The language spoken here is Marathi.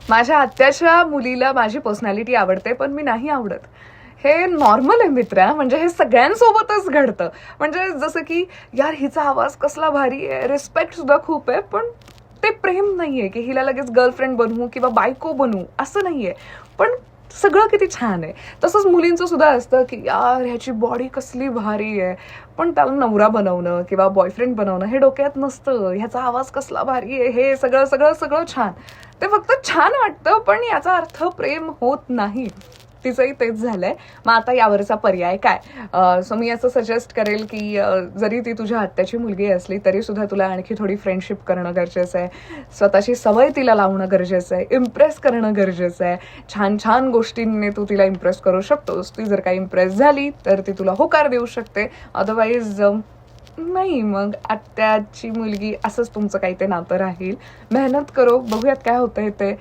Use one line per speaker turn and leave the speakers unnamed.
माझ्या आत्याच्या मुलीला माझी पर्सनॅलिटी आवडते पण मी नाही आवडत. हे नॉर्मल आहे मित्रा, म्हणजे हे सगळ्यांसोबतच घडतं. म्हणजे जसं की यार हिचा आवाज कसला भारी आहे, रिस्पेक्ट सुद्धा खूप आहे, पण ते प्रेम नाहीये की हिला लगेच गर्लफ्रेंड बनवू किंवा बायको बनवू, असं नाहीये. पण सगळं किती छान आहे. तसंच मुलींचं सुद्धा असतं की यार ह्याची बॉडी कसली भारी आहे, पण त्याला नवरा बनवणं किंवा बॉयफ्रेंड बनवणं हे डोक्यात नसतं. ह्याचा आवाज कसला भारी आहे, हे सगळं सगळं सगळं छान. ते फक्त छान वाटतं पण याचा अर्थ प्रेम होत नाही. तिचंही तेच झालंय. मग आता यावरचा पर्याय काय? सो मी असं सजेस्ट करेल की जरी ती तुझ्या आत्याची मुलगी असली तरी सुद्धा तुला आणखी थोडी फ्रेंडशिप करणं गरजेचं आहे. स्वतःची सवय तिला लावणं गरजेचं आहे. इम्प्रेस करणं गरजेचं आहे. छान छान गोष्टींनी तू तिला इम्प्रेस करू शकतोस. ती जर काही इम्प्रेस झाली तर ती तुला होकार देऊ शकते. अदरवाईज नाही, मग आत्याची मुलगी असंच तुमचं काही ते नातं राहील. मेहनत करो, बघूयात काय होतंय ते.